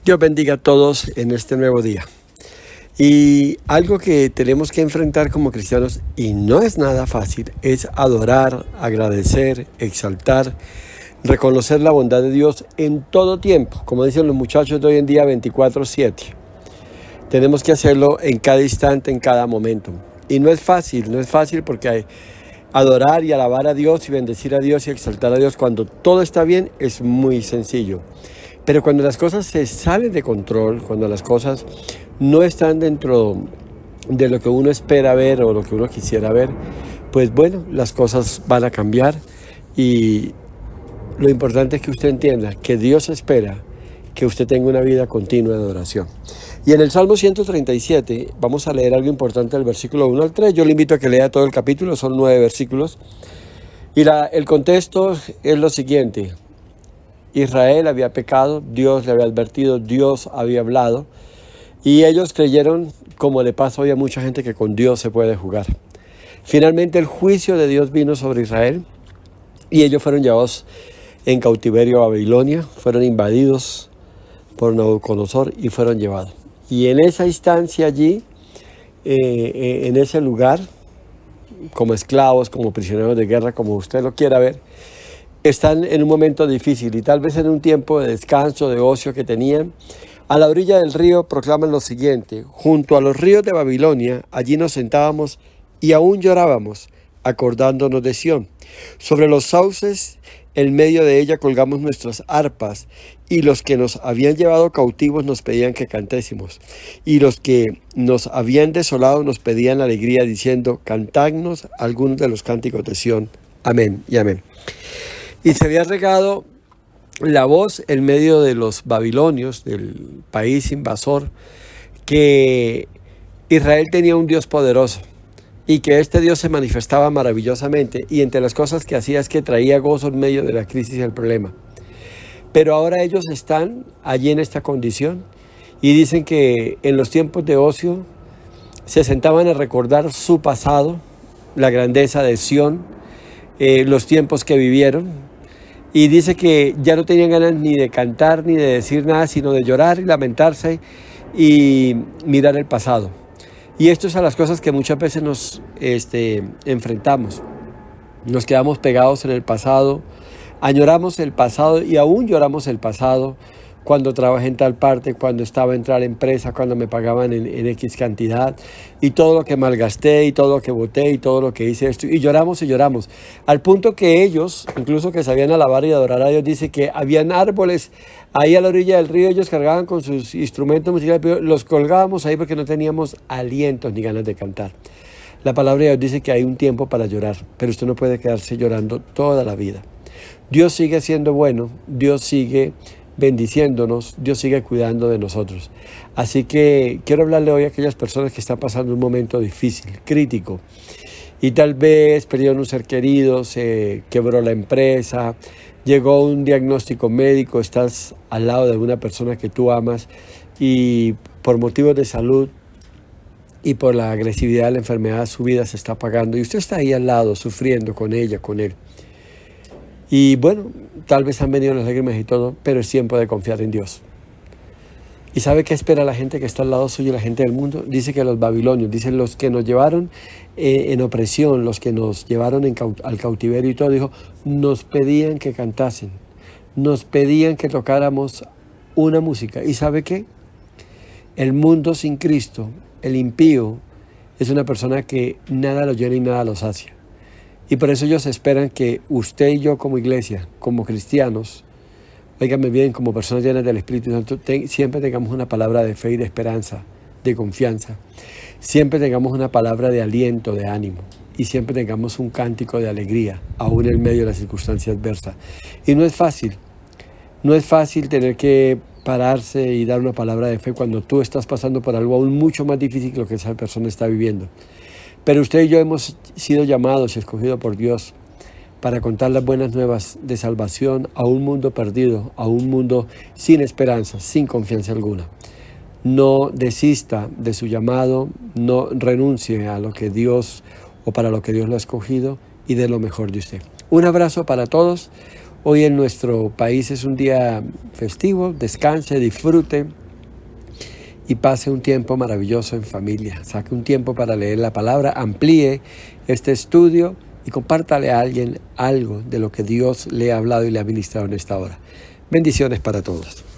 Dios bendiga a todos en este nuevo día. Y algo que tenemos que enfrentar como cristianos, y no es nada fácil, es adorar, agradecer, exaltar, reconocer la bondad de Dios en todo tiempo. Como dicen los muchachos de hoy en día, 24/7. Tenemos que hacerlo en cada instante, en cada momento. Y no es fácil porque adorar y alabar a Dios y bendecir a Dios y exaltar a Dios cuando todo está bien es muy sencillo. Pero cuando las cosas se salen de control, cuando las cosas no están dentro de lo que uno espera ver o lo que uno quisiera ver, pues bueno, las cosas van a cambiar. Y lo importante es que usted entienda que Dios espera que usted tenga una vida continua de adoración. Y en el Salmo 137 vamos a leer algo importante del versículo 1 al 3. Yo le invito a que lea todo el capítulo, son 9 versículos. Y el contexto es lo siguiente. Israel había pecado, Dios le había advertido, Dios había hablado. Y ellos creyeron, como le pasa hoy a mucha gente, que con Dios se puede jugar. Finalmente el juicio de Dios vino sobre Israel y ellos fueron llevados en cautiverio a Babilonia, fueron invadidos por Nabucodonosor y fueron llevados. Y en esa instancia allí, en ese lugar, como esclavos, como prisioneros de guerra, como usted lo quiera ver, están en un momento difícil y tal vez en un tiempo de descanso, de ocio que tenían. A la orilla del río proclaman lo siguiente: junto a los ríos de Babilonia, allí nos sentábamos y aún llorábamos, acordándonos de Sión. Sobre los sauces, en medio de ella colgamos nuestras arpas, y los que nos habían llevado cautivos nos pedían que cantésemos, y los que nos habían desolado nos pedían alegría, diciendo: cantadnos algunos de los cánticos de Sión. Amén y amén. Y se había regado la voz en medio de los babilonios, del país invasor, que Israel tenía un Dios poderoso y que este Dios se manifestaba maravillosamente, y entre las cosas que hacía es que traía gozo en medio de la crisis y el problema. Pero ahora ellos están allí en esta condición y dicen que en los tiempos de ocio se sentaban a recordar su pasado, la grandeza de Sión, los tiempos que vivieron. Y dice que ya no tenían ganas ni de cantar ni de decir nada, sino de llorar y lamentarse y mirar el pasado. Y esto es a las cosas que muchas veces nos enfrentamos. Nos quedamos pegados en el pasado, añoramos el pasado y aún lloramos el pasado. Cuando trabajé en tal parte, cuando estaba en tal empresa, cuando me pagaban en X cantidad, y todo lo que malgasté, y todo lo que boté, y todo lo que hice esto, y lloramos, al punto que ellos, incluso que sabían alabar y adorar a Dios, dice que habían árboles ahí a la orilla del río, ellos cargaban con sus instrumentos musicales, pero los colgábamos ahí porque no teníamos alientos ni ganas de cantar. La palabra de Dios dice que hay un tiempo para llorar, pero usted no puede quedarse llorando toda la vida. Dios sigue siendo bueno, Dios sigue bendiciéndonos, Dios sigue cuidando de nosotros. Así que quiero hablarle hoy a aquellas personas que están pasando un momento difícil, crítico, y tal vez perdieron un ser querido, se quebró la empresa, llegó un diagnóstico médico, estás al lado de alguna persona que tú amas y por motivos de salud y por la agresividad de la enfermedad su vida se está apagando y usted está ahí al lado sufriendo con ella, con él. Y bueno, tal vez han venido las lágrimas y todo, pero es tiempo de confiar en Dios. ¿Y sabe qué espera la gente que está al lado suyo, la gente del mundo? Dice que los babilonios, dicen los que nos llevaron en opresión, los que nos llevaron al cautiverio y todo, dijo, nos pedían que cantasen, nos pedían que tocáramos una música. ¿Y sabe qué? El mundo sin Cristo, el impío, es una persona que nada lo llena y nada lo sacia. Y por eso ellos esperan que usted y yo como iglesia, como cristianos, óigame bien, como personas llenas del Espíritu Santo, siempre tengamos una palabra de fe y de esperanza, de confianza. Siempre tengamos una palabra de aliento, de ánimo. Y siempre tengamos un cántico de alegría, aún en medio de las circunstancias adversas. Y no es fácil tener que pararse y dar una palabra de fe cuando tú estás pasando por algo aún mucho más difícil que lo que esa persona está viviendo. Pero usted y yo hemos sido llamados y escogidos por Dios para contar las buenas nuevas de salvación a un mundo perdido, a un mundo sin esperanza, sin confianza alguna. No desista de su llamado, no renuncie a lo que Dios o para lo que Dios lo ha escogido y dé lo mejor de usted. Un abrazo para todos, Hoy en nuestro país es un día festivo, descanse, disfrute y pase un tiempo maravilloso en familia. Saque un tiempo para leer la palabra, amplíe este estudio y compártale a alguien algo de lo que Dios le ha hablado y le ha ministrado en esta hora. Bendiciones para todos.